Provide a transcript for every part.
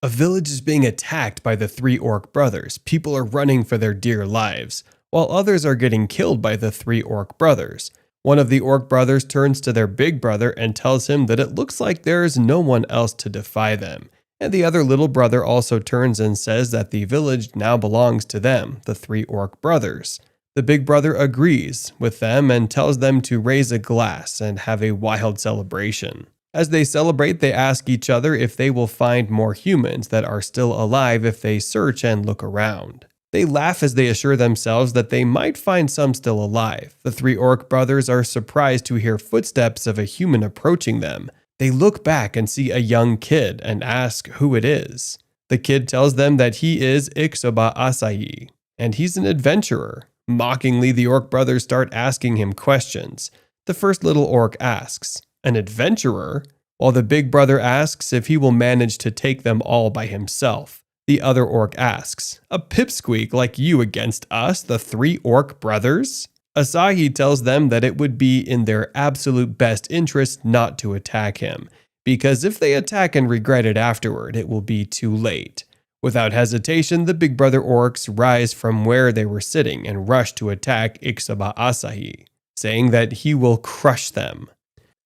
A village is being attacked by the three orc brothers. People are running for their dear lives, while others are getting killed by the three orc brothers. One of the orc brothers turns to their big brother and tells him that it looks like there is no one else to defy them. And the other little brother also turns and says that the village now belongs to them, the three orc brothers. The big brother agrees with them and tells them to raise a glass and have a wild celebration. As they celebrate, they ask each other if they will find more humans that are still alive if they search and look around. They laugh as they assure themselves that they might find some still alive. The three orc brothers are surprised to hear footsteps of a human approaching them. They look back and see a young kid and ask who it is. The kid tells them that he is Ixoba Asahi, and he's an adventurer. Mockingly, the orc brothers start asking him questions. The first little orc asks, "An adventurer?" While the big brother asks if he will manage to take them all by himself. The other orc asks, "A pipsqueak like you against us, the three orc brothers?" Asahi tells them that it would be in their absolute best interest not to attack him, because if they attack and regret it afterward, it will be too late. Without hesitation, the big brother orcs rise from where they were sitting and rush to attack Ixoba Asahi, saying that he will crush them.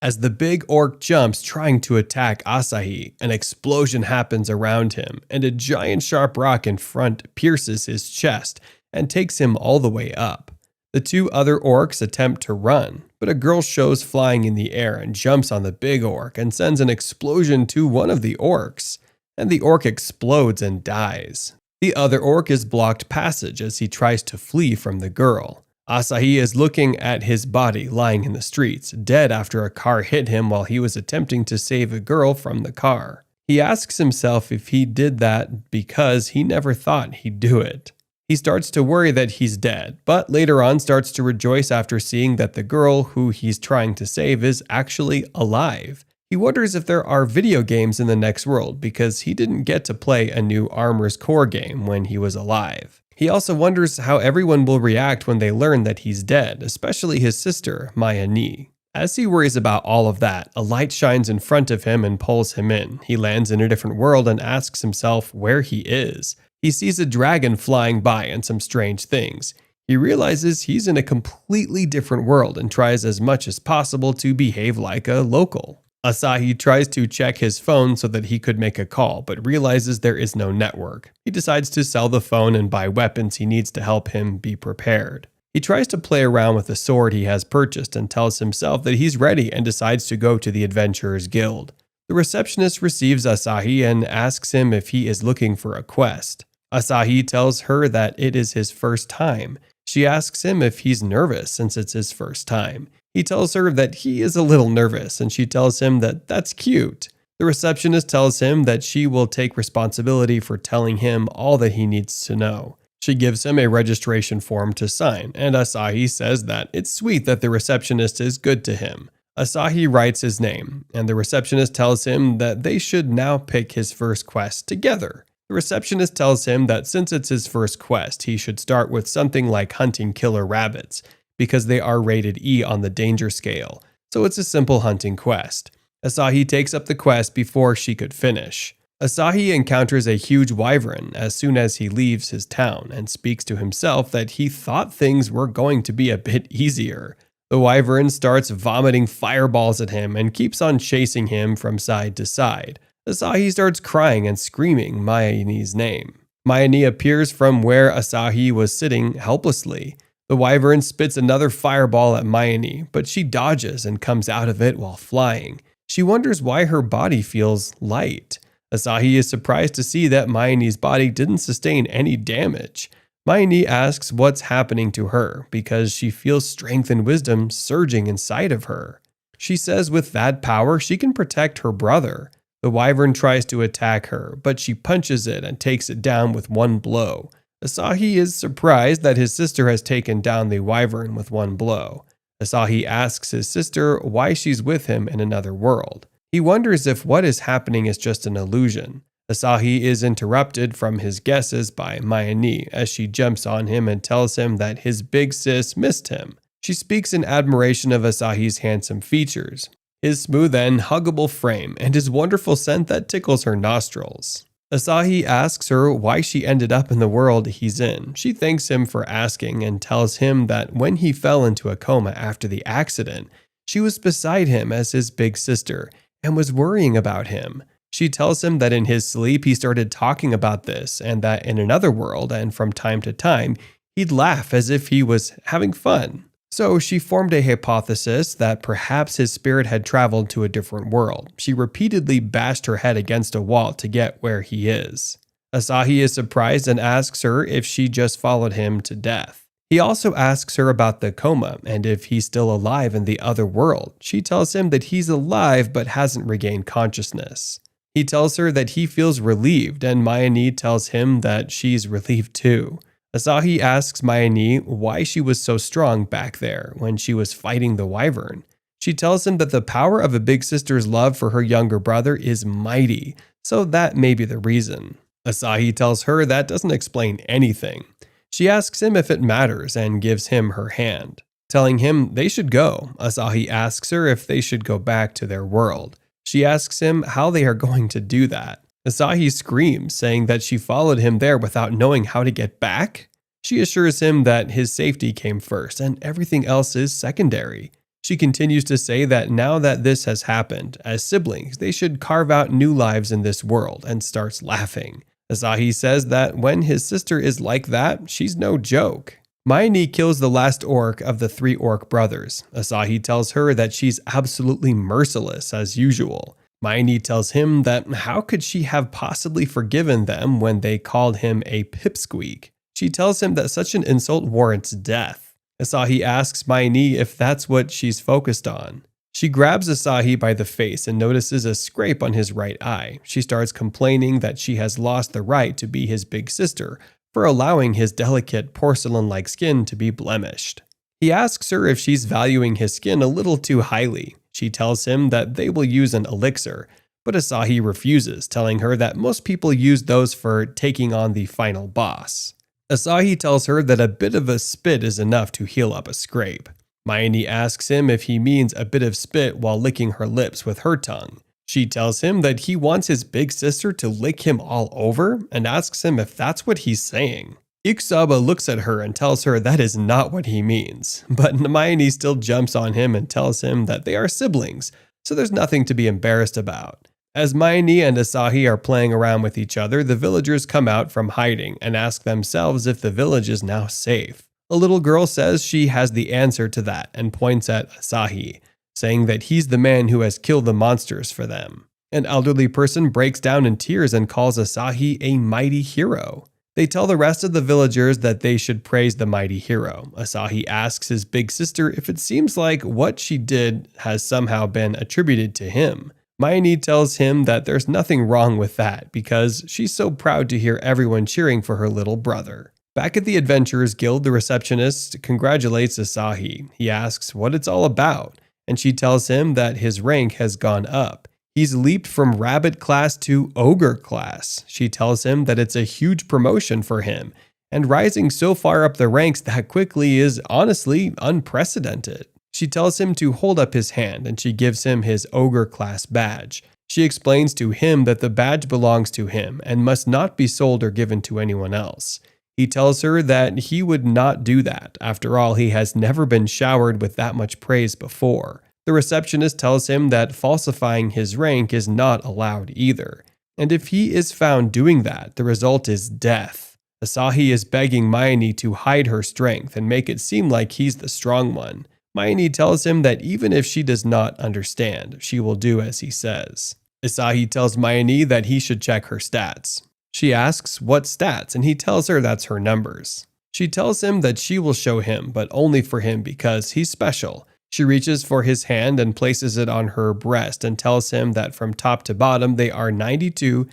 As the big orc jumps trying to attack Asahi, an explosion happens around him, and a giant sharp rock in front pierces his chest and takes him all the way up. The two other orcs attempt to run, but a girl shows flying in the air and jumps on the big orc and sends an explosion to one of the orcs, and the orc explodes and dies. The other orc is blocked passage as he tries to flee from the girl. Asahi is looking at his body lying in the streets, dead after a car hit him while he was attempting to save a girl from the car. He asks himself if he did that because he never thought he'd do it. He starts to worry that he's dead, but later on starts to rejoice after seeing that the girl who he's trying to save is actually alive. He wonders if there are video games in the next world because he didn't get to play a new Armor's Core game when he was alive. He also wonders how everyone will react when they learn that he's dead, especially his sister, Maya Ni. As he worries about all of that, a light shines in front of him and pulls him in. He lands in a different world and asks himself where he is. He sees a dragon flying by and some strange things. He realizes he's in a completely different world and tries as much as possible to behave like a local. Asahi tries to check his phone so that he could make a call, but realizes there is no network. He decides to sell the phone and buy weapons he needs to help him be prepared. He tries to play around with the sword he has purchased and tells himself that he's ready and decides to go to the Adventurers Guild. The receptionist receives Asahi and asks him if he is looking for a quest. Asahi tells her that it is his first time. She asks him if he's nervous since it's his first time. He tells her that he is a little nervous, and she tells him that that's cute. The receptionist tells him that she will take responsibility for telling him all that he needs to know. She gives him a registration form to sign, and Asahi says that it's sweet that the receptionist is good to him. Asahi writes his name, and the receptionist tells him that they should now pick his first quest together. The receptionist tells him that since it's his first quest, he should start with something like hunting killer rabbits, because they are rated E on the danger scale, so it's a simple hunting quest. Asahi takes up the quest before she could finish. Asahi encounters a huge wyvern as soon as he leaves his town and speaks to himself that he thought things were going to be a bit easier. The wyvern starts vomiting fireballs at him and keeps on chasing him from side to side. Asahi starts crying and screaming Mayani's name. Mayani appears from where Asahi was sitting helplessly. The wyvern spits another fireball at Mayani, but she dodges and comes out of it while flying. She wonders why her body feels light. Asahi is surprised to see that Mayani's body didn't sustain any damage. Mayani asks what's happening to her because she feels strength and wisdom surging inside of her. She says with that power she can protect her brother. The wyvern tries to attack her, but she punches it and takes it down with one blow. Asahi is surprised that his sister has taken down the wyvern with one blow. Asahi asks his sister why she's with him in another world. He wonders if what is happening is just an illusion. Asahi is interrupted from his guesses by Mayani as she jumps on him and tells him that his big sis missed him. She speaks in admiration of Asahi's handsome features, his smooth and huggable frame, and his wonderful scent that tickles her nostrils. Asahi asks her why she ended up in the world he's in. She thanks him for asking and tells him that when he fell into a coma after the accident, she was beside him as his big sister and was worrying about him. She tells him that in his sleep he started talking about this and that in another world and from time to time, he'd laugh as if he was having fun. So she formed a hypothesis that perhaps his spirit had traveled to a different world. She repeatedly bashed her head against a wall to get where he is. Asahi is surprised and asks her if she just followed him to death. He also asks her about the coma and if he's still alive in the other world. She tells him that he's alive but hasn't regained consciousness. He tells her that he feels relieved, and Mayani tells him that she's relieved too. Asahi asks Mayani why she was so strong back there when she was fighting the wyvern. She tells him that the power of a big sister's love for her younger brother is mighty, so that may be the reason. Asahi tells her that doesn't explain anything. She asks him if it matters and gives him her hand. Telling him they should go, Asahi asks her if they should go back to their world. She asks him how they are going to do that. Asahi screams, saying that she followed him there without knowing how to get back. She assures him that his safety came first and everything else is secondary. She continues to say that now that this has happened, as siblings, they should carve out new lives in this world, and starts laughing. Asahi says that when his sister is like that, she's no joke. Mayani kills the last orc of the 3 orc brothers. Asahi tells her that she's absolutely merciless as usual. Mayani tells him that how could she have possibly forgiven them when they called him a pipsqueak? She tells him that such an insult warrants death. Asahi asks Mayani if that's what she's focused on. She grabs Asahi by the face and notices a scrape on his right eye. She starts complaining that she has lost the right to be his big sister for allowing his delicate porcelain-like skin to be blemished. He asks her if she's valuing his skin a little too highly. She tells him that they will use an elixir, but Asahi refuses, telling her that most people use those for taking on the final boss. Asahi tells her that a bit of a spit is enough to heal up a scrape. Mayani asks him if he means a bit of spit while licking her lips with her tongue. She tells him that he wants his big sister to lick him all over and asks him if that's what he's saying. Ikusaba looks at her and tells her that is not what he means, but Mayani still jumps on him and tells him that they are siblings, so there's nothing to be embarrassed about. As Mayani and Asahi are playing around with each other, the villagers come out from hiding and ask themselves if the village is now safe. A little girl says she has the answer to that and points at Asahi, saying that he's the man who has killed the monsters for them. An elderly person breaks down in tears and calls Asahi a mighty hero. They tell the rest of the villagers that they should praise the mighty hero. Asahi asks his big sister if it seems like what she did has somehow been attributed to him. Mayani tells him that there's nothing wrong with that because she's so proud to hear everyone cheering for her little brother. Back at the Adventurers Guild, the receptionist congratulates Asahi. He asks what it's all about, and she tells him that his rank has gone up. He's leaped from rabbit class to ogre class. She tells him that it's a huge promotion for him, and rising so far up the ranks that quickly is honestly unprecedented. She tells him to hold up his hand, and she gives him his ogre class badge. She explains to him that the badge belongs to him and must not be sold or given to anyone else. He tells her that he would not do that. After all, he has never been showered with that much praise before. The receptionist tells him that falsifying his rank is not allowed either. And if he is found doing that, the result is death. Asahi is begging Mayani to hide her strength and make it seem like he's the strong one. Mayani tells him that even if she does not understand, she will do as he says. Asahi tells Mayani that he should check her stats. She asks what stats, and he tells her that's her numbers. She tells him that she will show him, but only for him because he's special. She reaches for his hand and places it on her breast and tells him that from top to bottom they are 92-58.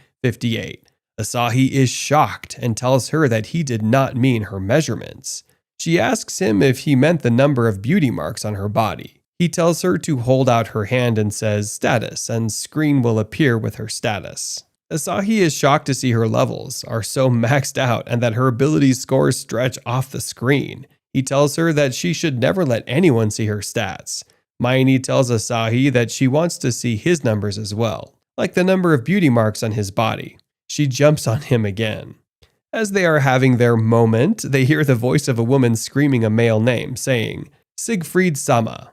Asahi is shocked and tells her that he did not mean her measurements. She asks him if he meant the number of beauty marks on her body. He tells her to hold out her hand and says status, and screen will appear with her status. Asahi is shocked to see her levels are so maxed out and that her ability scores stretch off the screen. He tells her that she should never let anyone see her stats. Mayani tells Asahi that she wants to see his numbers as well, like the number of beauty marks on his body. She jumps on him again. As they are having their moment, they hear the voice of a woman screaming a male name, saying, Siegfried-sama.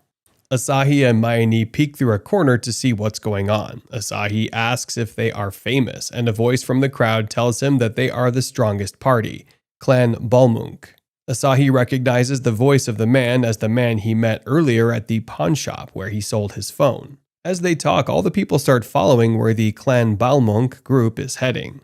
Asahi and Mayani peek through a corner to see what's going on. Asahi asks if they are famous, and a voice from the crowd tells him that they are the strongest party, Clan Balmung. Asahi recognizes the voice of the man as the man he met earlier at the pawn shop where he sold his phone. As they talk, all the people start following where the Clan Balmung group is heading.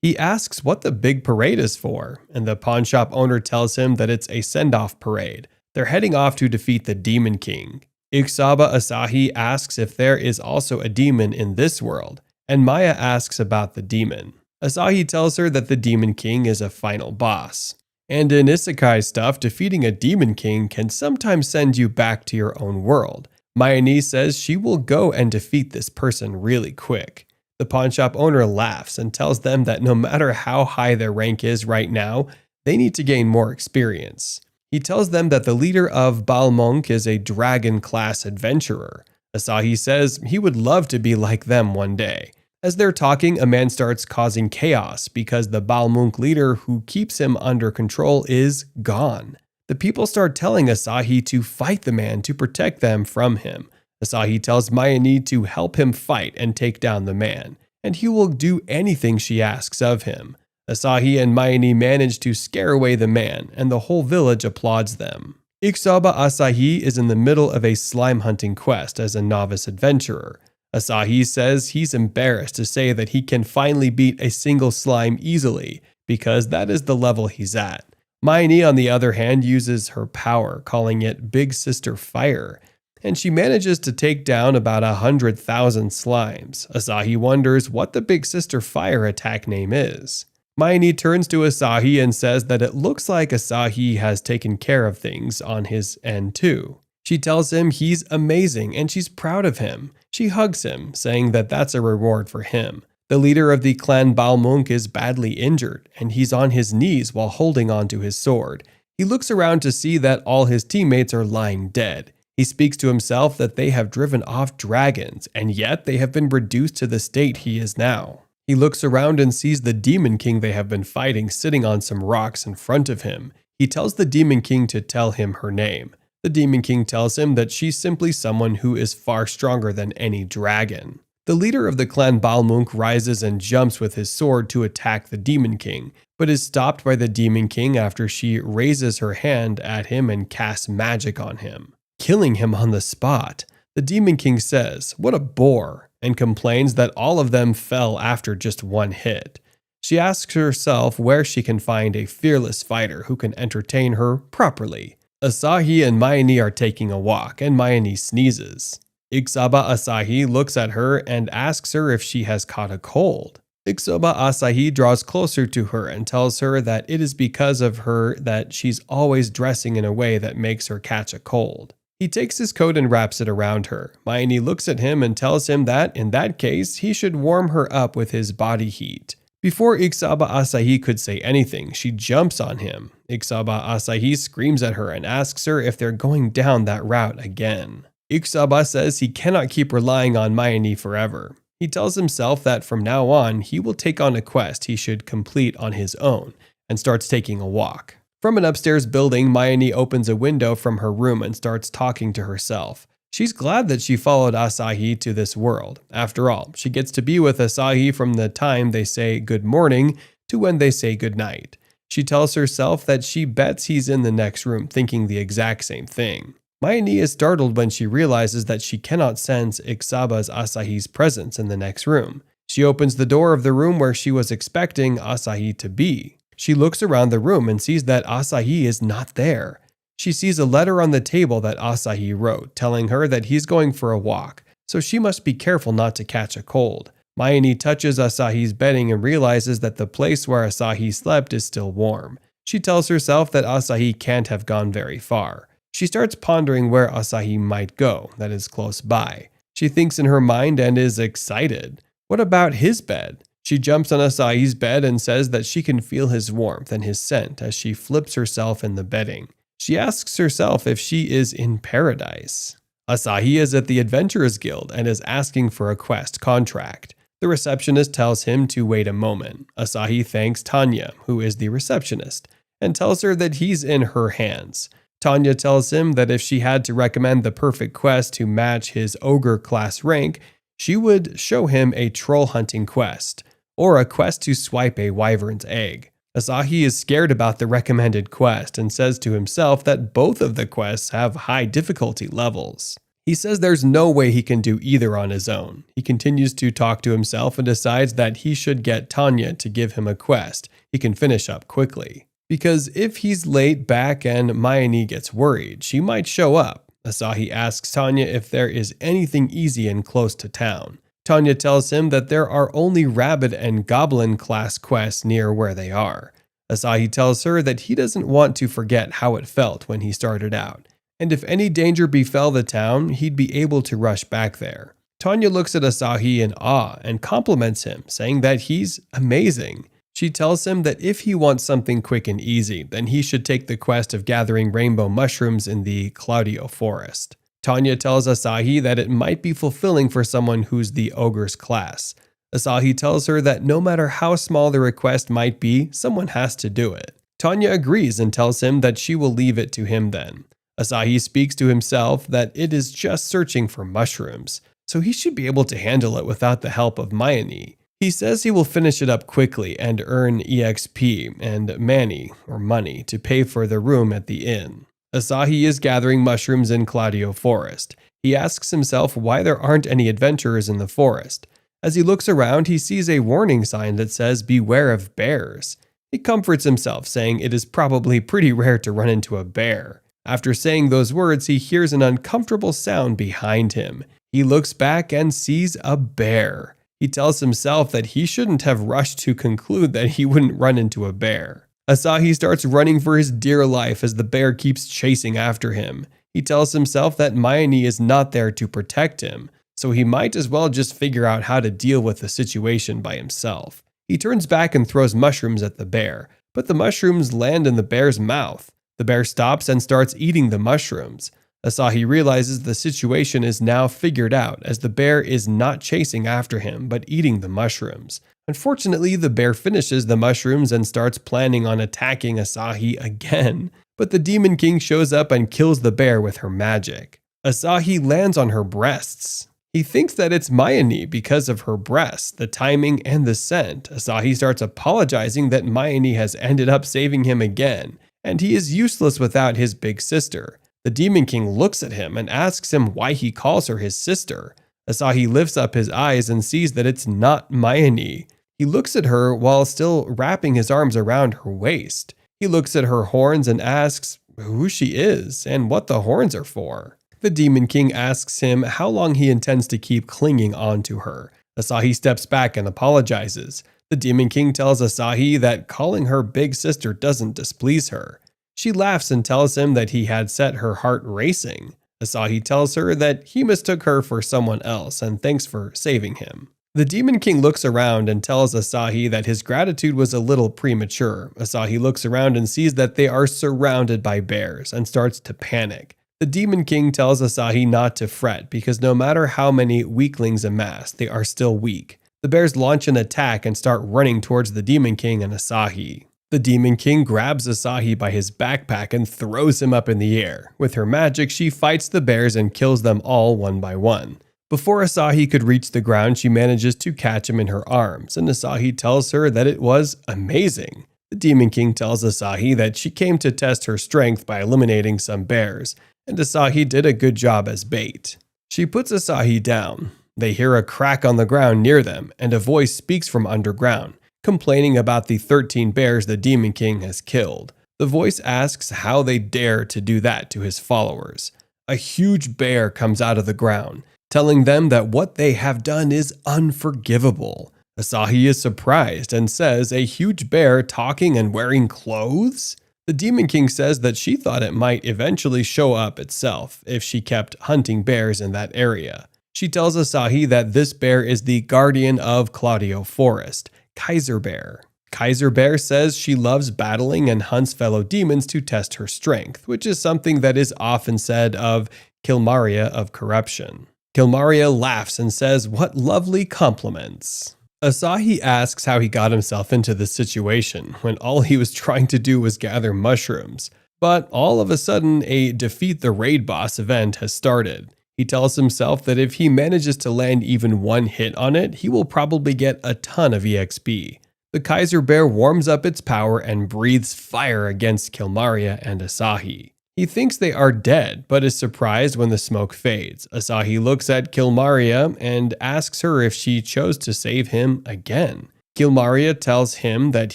He asks what the big parade is for, and the pawn shop owner tells him that it's a send-off parade. They're heading off to defeat the Demon King. Iksaba Asahi asks if there is also a demon in this world, and Maya asks about the demon. Asahi tells her that the Demon King is a final boss. And in Isekai stuff, defeating a Demon King can sometimes send you back to your own world. Mayani says she will go and defeat this person really quick. The pawnshop owner laughs and tells them that no matter how high their rank is right now, they need to gain more experience. He tells them that the leader of Balmung is a dragon-class adventurer. Asahi says he would love to be like them one day. As they're talking, a man starts causing chaos because the Balmung leader who keeps him under control is gone. The people start telling Asahi to fight the man to protect them from him. Asahi tells Mayani to help him fight and take down the man, and he will do anything she asks of him. Asahi and Mayani manage to scare away the man, and the whole village applauds them. Iksaba Asahi is in the middle of a slime hunting quest as a novice adventurer. Asahi says he's embarrassed to say that he can finally beat a single slime easily, because that is the level he's at. Mayani, on the other hand, uses her power, calling it Big Sister Fire, and she manages to take down about 100,000 slimes. Asahi wonders what the Big Sister Fire attack name is. Mayani turns to Asahi and says that it looks like Asahi has taken care of things on his end too. She tells him he's amazing and she's proud of him. She hugs him, saying that that's a reward for him. The leader of the clan Balmung is badly injured, and he's on his knees while holding onto his sword. He looks around to see that all his teammates are lying dead. He speaks to himself that they have driven off dragons, and yet they have been reduced to the state he is now. He looks around and sees the Demon King they have been fighting sitting on some rocks in front of him. He tells the Demon King to tell him her name. The Demon King tells him that she's simply someone who is far stronger than any dragon. The leader of the clan Balmung rises and jumps with his sword to attack the Demon King, but is stopped by the Demon King after she raises her hand at him and casts magic on him, killing him on the spot. The Demon King says, "What a bore," and complains that all of them fell after just one hit. She asks herself where she can find a fearless fighter who can entertain her properly. Asahi and Mayani are taking a walk, and Mayani sneezes. Iksaba Asahi looks at her and asks her if she has caught a cold. Iksaba Asahi draws closer to her and tells her that it is because of her that she's always dressing in a way that makes her catch a cold. He takes his coat and wraps it around her. Mayani looks at him and tells him that, in that case, he should warm her up with his body heat. Before Iksaba Asahi could say anything, she jumps on him. Iksaba Asahi screams at her and asks her if they're going down that route again. Iksaba says he cannot keep relying on Mayani forever. He tells himself that from now on, he will take on a quest he should complete on his own, and starts taking a walk. From an upstairs building, Mayani opens a window from her room and starts talking to herself. She's glad that she followed Asahi to this world. After all, she gets to be with Asahi from the time they say good morning to when they say good night. She tells herself that she bets he's in the next room thinking the exact same thing. Mayani is startled when she realizes that she cannot sense Iksaba's Asahi's presence in the next room. She opens the door of the room where she was expecting Asahi to be. She looks around the room and sees that Asahi is not there. She sees a letter on the table that Asahi wrote, telling her that he's going for a walk, so she must be careful not to catch a cold. Mayani touches Asahi's bedding and realizes that the place where Asahi slept is still warm. She tells herself that Asahi can't have gone very far. She starts pondering where Asahi might go, that is close by. She thinks in her mind and is excited. What about his bed? She jumps on Asahi's bed and says that she can feel his warmth and his scent as she flips herself in the bedding. She asks herself if she is in paradise. Asahi is at the Adventurers Guild and is asking for a quest contract. The receptionist tells him to wait a moment. Asahi thanks Tanya, who is the receptionist, and tells her that he's in her hands. Tanya tells him that if she had to recommend the perfect quest to match his ogre class rank, she would show him a troll hunting quest, or a quest to swipe a wyvern's egg. Asahi is scared about the recommended quest and says to himself that both of the quests have high difficulty levels. He says there's no way he can do either on his own. He continues to talk to himself and decides that he should get Tanya to give him a quest he can finish up quickly. Because if he's late back and Mayani gets worried, she might show up. Asahi asks Tanya if there is anything easy and close to town. Tanya tells him that there are only rabbit and goblin class quests near where they are. Asahi tells her that he doesn't want to forget how it felt when he started out, and if any danger befell the town, he'd be able to rush back there. Tanya looks at Asahi in awe and compliments him, saying that he's amazing. She tells him that if he wants something quick and easy, then he should take the quest of gathering rainbow mushrooms in the Claudio forest. Tanya tells Asahi that it might be fulfilling for someone who's the ogre's class. Asahi tells her that no matter how small the request might be, someone has to do it. Tanya agrees and tells him that she will leave it to him then. Asahi speaks to himself that it is just searching for mushrooms, so he should be able to handle it without the help of Mayani. He says he will finish it up quickly and earn EXP and money to pay for the room at the inn. Asahi is gathering mushrooms in Claudio Forest. He asks himself why there aren't any adventurers in the forest. As he looks around, he sees a warning sign that says, "Beware of bears." He comforts himself, saying it is probably pretty rare to run into a bear. After saying those words, he hears an uncomfortable sound behind him. He looks back and sees a bear. He tells himself that he shouldn't have rushed to conclude that he wouldn't run into a bear. Asahi starts running for his dear life as the bear keeps chasing after him. He tells himself that Mayani is not there to protect him, so he might as well just figure out how to deal with the situation by himself. He turns back and throws mushrooms at the bear, but the mushrooms land in the bear's mouth. The bear stops and starts eating the mushrooms. Asahi realizes the situation is now figured out as the bear is not chasing after him but eating the mushrooms. Unfortunately, the bear finishes the mushrooms and starts planning on attacking Asahi again, but the Demon King shows up and kills the bear with her magic. Asahi lands on her breasts. He thinks that it's Mayani because of her breasts, the timing, and the scent. Asahi starts apologizing that Mayani has ended up saving him again, and he is useless without his big sister. The Demon King looks at him and asks him why he calls her his sister. Asahi lifts up his eyes and sees that it's not Mayani. He looks at her while still wrapping his arms around her waist. He looks at her horns and asks who she is and what the horns are for. The Demon King asks him how long he intends to keep clinging on to her. Asahi steps back and apologizes. The Demon King tells Asahi that calling her big sister doesn't displease her. She laughs and tells him that he had set her heart racing. Asahi tells her that he mistook her for someone else and thanks for saving him. The Demon King looks around and tells Asahi that his gratitude was a little premature. Asahi looks around and sees that they are surrounded by bears and starts to panic. The Demon King tells Asahi not to fret because no matter how many weaklings amass, they are still weak. The bears launch an attack and start running towards the Demon King and Asahi. The Demon King grabs Asahi by his backpack and throws him up in the air. With her magic, she fights the bears and kills them all one by one. Before Asahi could reach the ground, she manages to catch him in her arms, and Asahi tells her that it was amazing. The Demon King tells Asahi that she came to test her strength by eliminating some bears, and Asahi did a good job as bait. She puts Asahi down. They hear a crack on the ground near them, and a voice speaks from underground, complaining about the 13 bears the Demon King has killed. The voice asks how they dare to do that to his followers. A huge bear comes out of the ground, telling them that what they have done is unforgivable. Asahi is surprised and says, "A huge bear talking and wearing clothes?" The Demon King says that she thought it might eventually show up itself if she kept hunting bears in that area. She tells Asahi that this bear is the guardian of Claudio Forest, Kaiser Bear. Kaiser Bear says she loves battling and hunts fellow demons to test her strength, which is something that is often said of Kilmaria of Corruption. Kilmaria laughs and says, "What lovely compliments." Asahi asks how he got himself into this situation when all he was trying to do was gather mushrooms. But all of a sudden, a defeat the raid boss event has started. He tells himself that if he manages to land even one hit on it, he will probably get a ton of EXP. The Kaiser Bear warms up its power and breathes fire against Kilmaria and Asahi. He thinks they are dead, but is surprised when the smoke fades. Asahi looks at Kilmaria and asks her if she chose to save him again. Kilmaria tells him that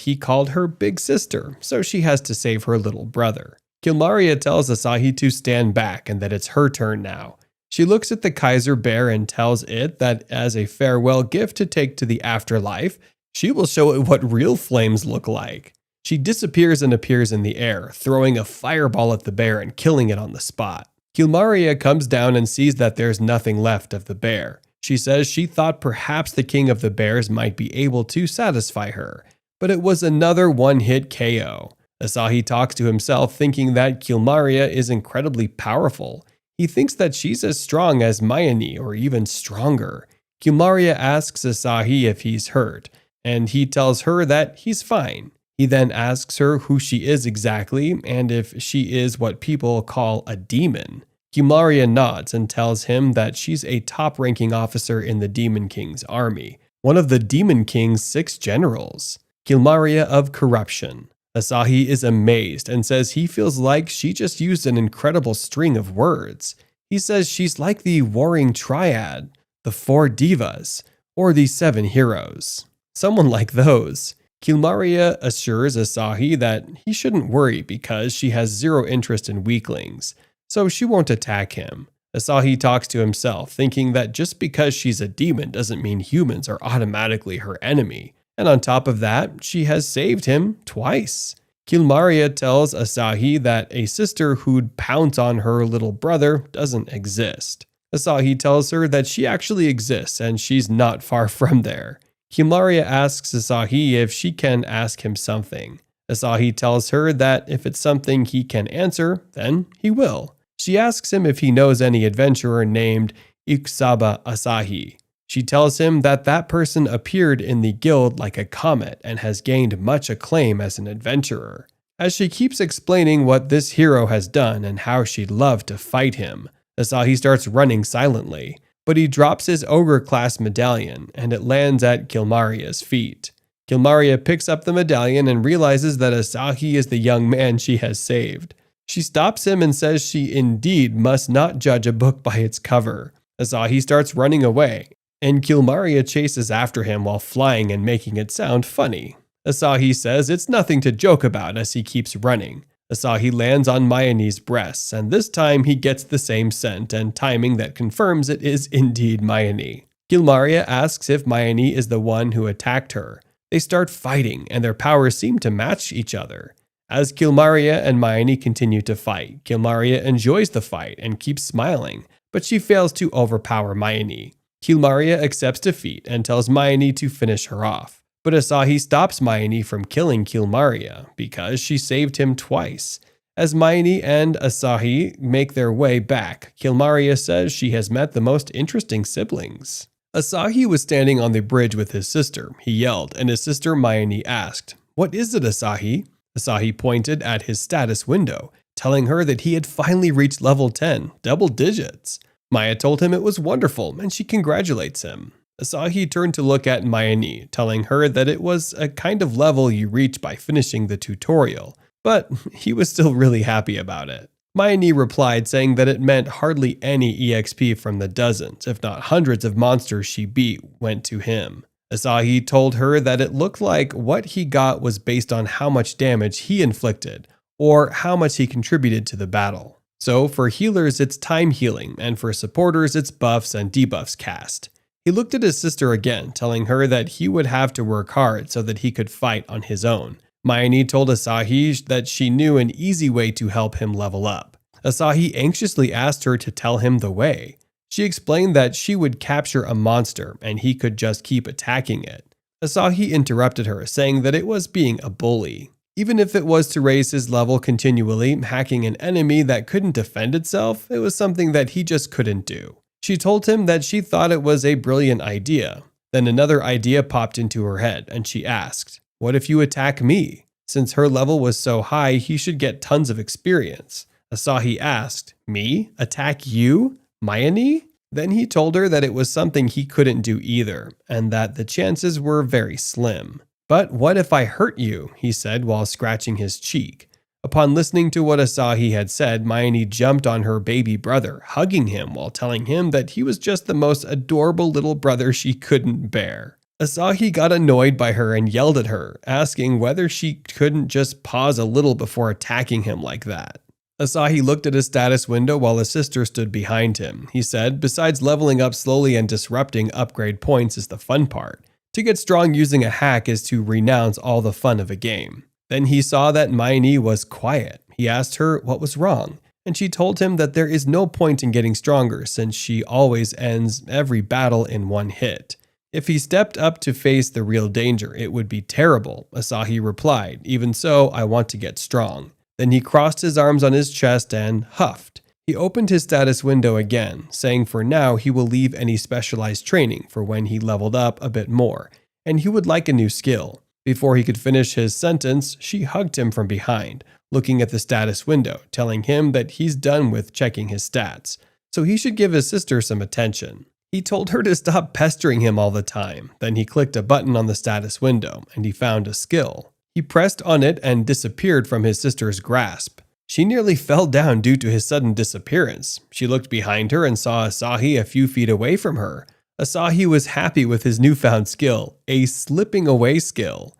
he called her big sister, so she has to save her little brother. Kilmaria tells Asahi to stand back and that it's her turn now. She looks at the Kaiser Bear and tells it that as a farewell gift to take to the afterlife, she will show it what real flames look like. She disappears and appears in the air, throwing a fireball at the bear and killing it on the spot. Kilmaria comes down and sees that there's nothing left of the bear. She says she thought perhaps the king of the bears might be able to satisfy her, but it was another one-hit KO. Asahi talks to himself, thinking that Kilmaria is incredibly powerful. He thinks that she's as strong as Mayani or even stronger. Kilmaria asks Asahi if he's hurt, and he tells her that he's fine. He then asks her who she is exactly and if she is what people call a demon. Kilmaria nods and tells him that she's a top-ranking officer in the Demon King's army, one of the Demon King's 6 generals. Kilmaria of corruption. Asahi is amazed and says he feels like she just used an incredible string of words. He says she's like the Warring Triad, the 4 divas, or the 7 heroes. Someone like those. Kilmaria assures Asahi that he shouldn't worry because she has zero interest in weaklings, so she won't attack him. Asahi talks to himself, thinking that just because she's a demon doesn't mean humans are automatically her enemy. And on top of that, she has saved him twice. Kilmaria tells Asahi that a sister who'd pounce on her little brother doesn't exist. Asahi tells her that she actually exists and she's not far from there. Kilmaria asks Asahi if she can ask him something. Asahi tells her that if it's something he can answer, then he will. She asks him if he knows any adventurer named Ikusaba Asahi. She tells him that that person appeared in the guild like a comet and has gained much acclaim as an adventurer. As she keeps explaining what this hero has done and how she'd love to fight him, Asahi starts running silently. But he drops his ogre-class medallion, and it lands at Kilmaria's feet. Kilmaria picks up the medallion and realizes that Asahi is the young man she has saved. She stops him and says she indeed must not judge a book by its cover. Asahi starts running away, and Kilmaria chases after him while flying and making it sound funny. Asahi says it's nothing to joke about as he keeps running. Asahi lands on Mayani's breasts, and this time he gets the same scent and timing that confirms it is indeed Mayani. Kilmaria asks if Mayani is the one who attacked her. They start fighting, and their powers seem to match each other. As Kilmaria and Mayani continue to fight, Kilmaria enjoys the fight and keeps smiling, but she fails to overpower Mayani. Kilmaria accepts defeat and tells Mayani to finish her off. But Asahi stops Mayani from killing Kilmaria because she saved him twice. As Mayani and Asahi make their way back, Kilmaria says she has met the most interesting siblings. Asahi was standing on the bridge with his sister. He yelled, and his sister Mayani asked, "What is it, Asahi?" Asahi pointed at his status window, telling her that he had finally reached level 10, double digits. Maya told him it was wonderful, and she congratulates him. Asahi turned to look at Mayani, telling her that it was a kind of level you reach by finishing the tutorial, but he was still really happy about it. Mayani replied saying that it meant hardly any EXP from the dozens, if not hundreds of monsters she beat went to him. Asahi told her that it looked like what he got was based on how much damage he inflicted, or how much he contributed to the battle. So for healers it's time healing, and for supporters it's buffs and debuffs cast. He looked at his sister again, telling her that he would have to work hard so that he could fight on his own. Mayani told Asahi that she knew an easy way to help him level up. Asahi anxiously asked her to tell him the way. She explained that she would capture a monster and he could just keep attacking it. Asahi interrupted her, saying that it was being a bully. Even if it was to raise his level continually, hacking an enemy that couldn't defend itself, it was something that he just couldn't do. She told him that she thought it was a brilliant idea. Then another idea popped into her head, and she asked, "What if you attack me?" Since her level was so high, he should get tons of experience. Asahi asked, "Me? Attack you? Mayani?" Then he told her that it was something he couldn't do either, and that the chances were very slim. "But what if I hurt you?" he said while scratching his cheek. Upon listening to what Asahi had said, Mayani jumped on her baby brother, hugging him while telling him that he was just the most adorable little brother she couldn't bear. Asahi got annoyed by her and yelled at her, asking whether she couldn't just pause a little before attacking him like that. Asahi looked at his status window while his sister stood behind him. He said, "Besides leveling up slowly and disrupting upgrade points is the fun part. To get strong using a hack is to renounce all the fun of a game." Then he saw that Mayani was quiet. He asked her what was wrong, and she told him that there is no point in getting stronger since she always ends every battle in one hit. If he stepped up to face the real danger, it would be terrible, Asahi replied. "Even so, I want to get strong." Then he crossed his arms on his chest and huffed. He opened his status window again, saying for now he will leave any specialized training for when he leveled up a bit more, and he would like a new skill. Before he could finish his sentence, she hugged him from behind, looking at the status window, telling him that he's done with checking his stats, so he should give his sister some attention. He told her to stop pestering him all the time. Then he clicked a button on the status window, and he found a skill. He pressed on it and disappeared from his sister's grasp. She nearly fell down due to his sudden disappearance. She looked behind her and saw Asahi a few feet away from her. Asahi was happy with his newfound skill, a slipping away skill.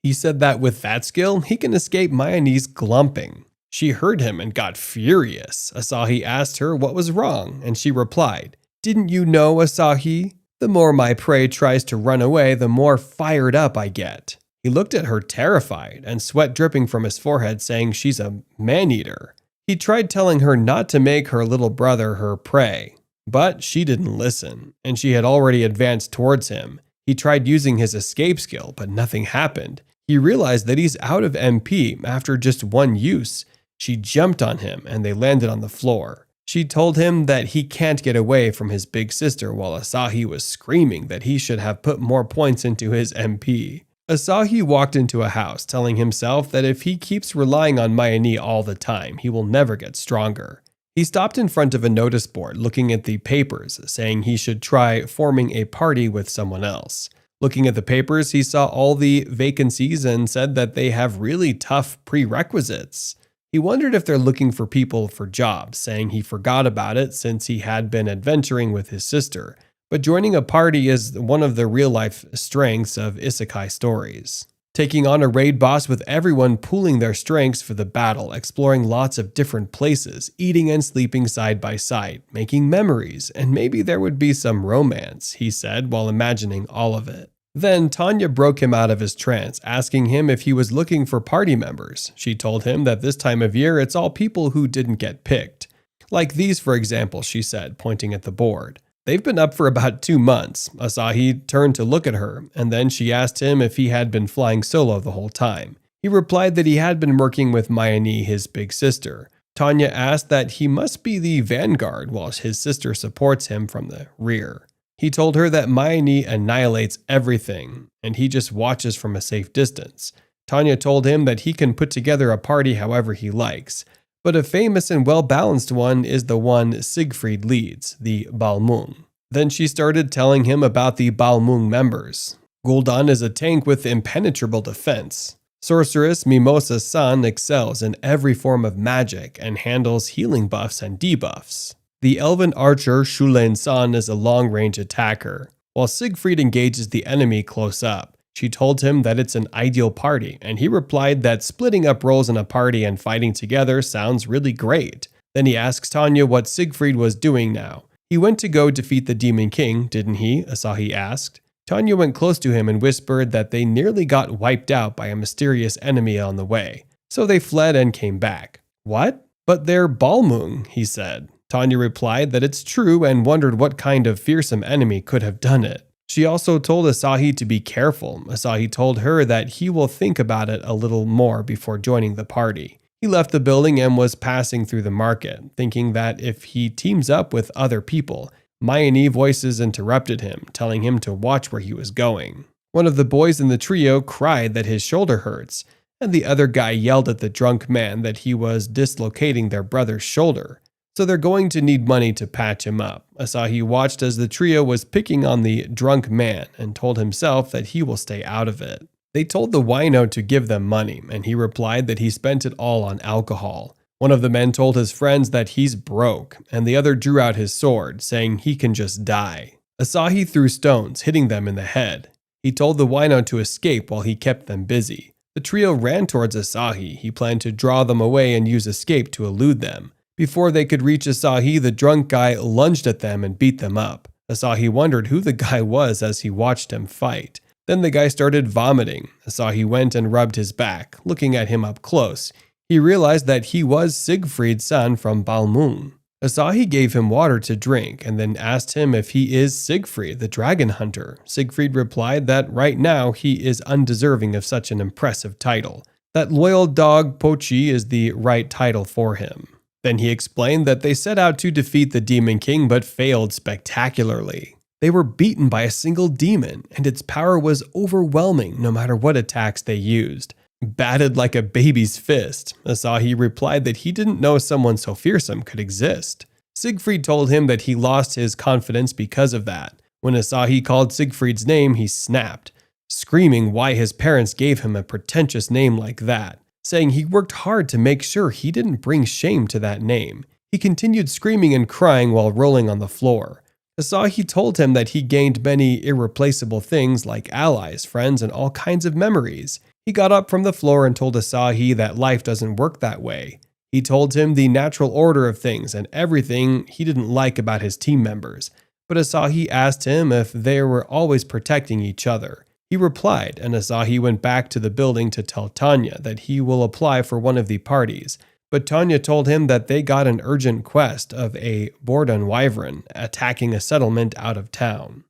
He said that with that skill, he can escape Mayani's glumping. She heard him and got furious. Asahi asked her what was wrong, and she replied, "Didn't you know, Asahi? The more my prey tries to run away, the more fired up I get." He looked at her terrified and sweat dripping from his forehead, saying she's a man-eater. He tried telling her not to make her little brother her prey. But she didn't listen, and she had already advanced towards him. He tried using his escape skill, but nothing happened. He realized that he's out of MP after just one use. She jumped on him, and they landed on the floor. She told him that he can't get away from his big sister while Asahi was screaming that he should have put more points into his MP. Asahi walked into a house, telling himself that if he keeps relying on Mayani all the time, he will never get stronger. He stopped in front of a notice board looking at the papers, saying he should try forming a party with someone else. Looking at the papers, he saw all the vacancies and said that they have really tough prerequisites. He wondered if they're looking for people for jobs, saying he forgot about it since he had been adventuring with his sister. But joining a party is one of the real-life strengths of Isekai stories. Taking on a raid boss with everyone pooling their strengths for the battle, exploring lots of different places, eating and sleeping side by side, making memories, and maybe there would be some romance, he said while imagining all of it. Then Tanya broke him out of his trance, asking him if he was looking for party members. She told him that this time of year it's all people who didn't get picked. Like these, for example, she said, pointing at the board. They've been up for about 2 months. Asahi turned to look at her, and then she asked him if he had been flying solo the whole time. He replied that he had been working with Mayani, his big sister. Tanya asked that he must be the vanguard while his sister supports him from the rear. He told her that Mayani annihilates everything, and he just watches from a safe distance. Tanya told him that he can put together a party however he likes. But a famous and well-balanced one is the one Siegfried leads, the Balmung. Then she started telling him about the Balmung members. Gul'dan is a tank with impenetrable defense. Sorceress Mimosa-san excels in every form of magic and handles healing buffs and debuffs. The elven archer Shulen-san is a long-range attacker, while Siegfried engages the enemy close up. She told him that it's an ideal party, and he replied that splitting up roles in a party and fighting together sounds really great. Then he asks Tanya what Siegfried was doing now. He went to go defeat the Demon King, didn't he? Asahi asked. Tanya went close to him and whispered that they nearly got wiped out by a mysterious enemy on the way, so they fled and came back. What? But they're Balmung, he said. Tanya replied that it's true and wondered what kind of fearsome enemy could have done it. She also told Asahi to be careful. Asahi told her that he will think about it a little more before joining the party. He left the building and was passing through the market, thinking that if he teams up with other people, Mayani voices interrupted him, telling him to watch where he was going. One of the boys in the trio cried that his shoulder hurts, and the other guy yelled at the drunk man that he was dislocating their brother's shoulder, so they're going to need money to patch him up. Asahi watched as the trio was picking on the drunk man and told himself that he will stay out of it. They told the wino to give them money, and he replied that he spent it all on alcohol. One of the men told his friends that he's broke, and the other drew out his sword, saying he can just die. Asahi threw stones, hitting them in the head. He told the wino to escape while he kept them busy. The trio ran towards Asahi. He planned to draw them away and use escape to elude them. Before they could reach Asahi, the drunk guy lunged at them and beat them up. Asahi wondered who the guy was as he watched him fight. Then the guy started vomiting. Asahi went and rubbed his back, looking at him up close. He realized that he was Siegfried's son from Balmung. Asahi gave him water to drink and then asked him if he is Siegfried, the dragon hunter. Siegfried replied that right now he is undeserving of such an impressive title. That loyal dog Pochi is the right title for him. Then he explained that they set out to defeat the Demon King but failed spectacularly. They were beaten by a single demon, and its power was overwhelming no matter what attacks they used. Batted like a baby's fist, Asahi replied that he didn't know someone so fearsome could exist. Siegfried told him that he lost his confidence because of that. When Asahi called Siegfried's name, he snapped, screaming why his parents gave him a pretentious name like that, saying he worked hard to make sure he didn't bring shame to that name. He continued screaming and crying while rolling on the floor. Asahi told him that he gained many irreplaceable things like allies, friends, and all kinds of memories. He got up from the floor and told Asahi that life doesn't work that way. He told him the natural order of things and everything he didn't like about his team members, but Asahi asked him if they were always protecting each other. He replied, and Asahi went back to the building to tell Tanya that he will apply for one of the parties, but Tanya told him that they got an urgent quest of a Bordun wyvern attacking a settlement out of town,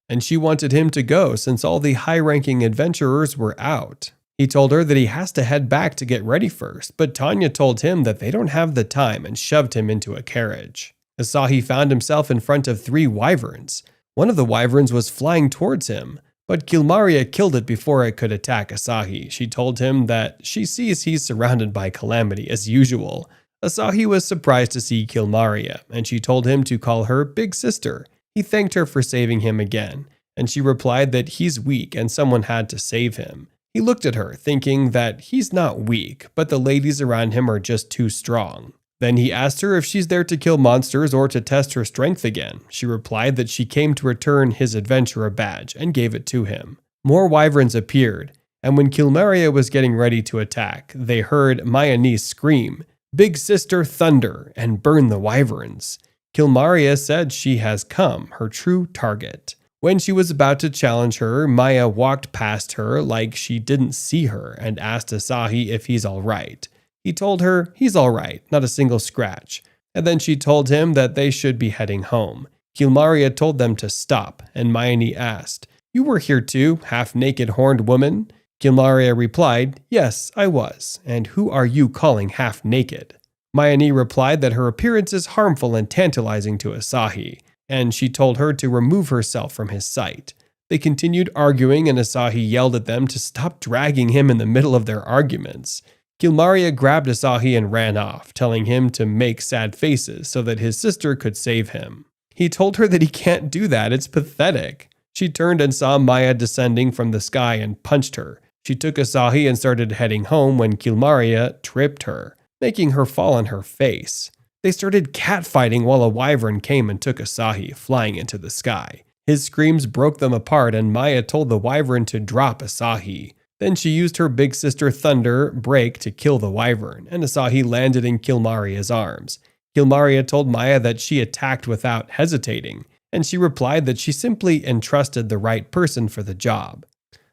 and she wanted him to go since all the high-ranking adventurers were out. He told her that he has to head back to get ready first, but Tanya told him that they don't have the time and shoved him into a carriage. Asahi found himself in front of 3 wyverns. One of the wyverns was flying towards him, but Kilmaria killed it before it could attack Asahi. She told him that she sees he's surrounded by calamity as usual. Asahi was surprised to see Kilmaria, and she told him to call her Big Sister. He thanked her for saving him again, and she replied that he's weak and someone had to save him. He looked at her, thinking that he's not weak, but the ladies around him are just too strong. Then he asked her if she's there to kill monsters or to test her strength again. She replied that she came to return his adventurer badge and gave it to him. More wyverns appeared, and when Kilmaria was getting ready to attack, they heard Mayani scream, "Big Sister Thunder," and burn the wyverns. Kilmaria said she has come, her true target. When she was about to challenge her, Maya walked past her like she didn't see her and asked Asahi if he's all right. He told her he's all right, not a single scratch, and then she told him that they should be heading home. Kilmaria told them to stop, and Mayani asked, "You were here too, half-naked horned woman?" Kilmaria replied, "Yes, I was, and who are you calling half-naked?" Mayani replied that her appearance is harmful and tantalizing to Asahi, and she told her to remove herself from his sight. They continued arguing, and Asahi yelled at them to stop dragging him in the middle of their arguments. Kilmaria grabbed Asahi and ran off, telling him to make sad faces so that his sister could save him. He told her that he can't do that, it's pathetic. She turned and saw Maya descending from the sky and punched her. She took Asahi and started heading home when Kilmaria tripped her, making her fall on her face. They started catfighting while a wyvern came and took Asahi, flying into the sky. His screams broke them apart, and Maya told the wyvern to drop Asahi. Then she used her Big Sister Thunder break to kill the wyvern, and Asahi landed in Kilmaria's arms. Kilmaria told Maya that she attacked without hesitating, and she replied that she simply entrusted the right person for the job.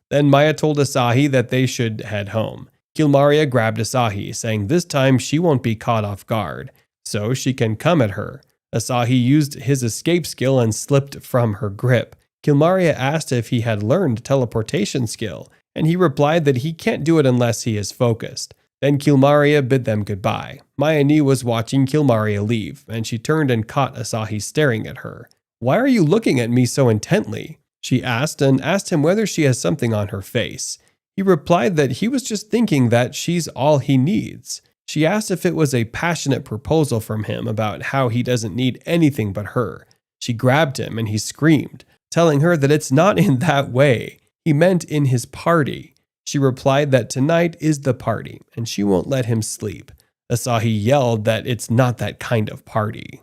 Then Maya told Asahi that they should head home. Kilmaria grabbed Asahi, saying this time she won't be caught off guard, so she can come at her. Asahi used his escape skill and slipped from her grip. Kilmaria asked if he had learned teleportation skill, and he replied that he can't do it unless he is focused. Then Kilmaria bid them goodbye. Mayani was watching Kilmaria leave, and she turned and caught Asahi staring at her. "Why are you looking at me so intently?" she asked, and asked him whether she has something on her face. He replied that he was just thinking that she's all he needs. She asked if it was a passionate proposal from him about how he doesn't need anything but her. She grabbed him and he screamed, telling her that it's not in that way. He meant in his party. She replied that tonight is the party and she won't let him sleep. Asahi yelled that it's not that kind of party.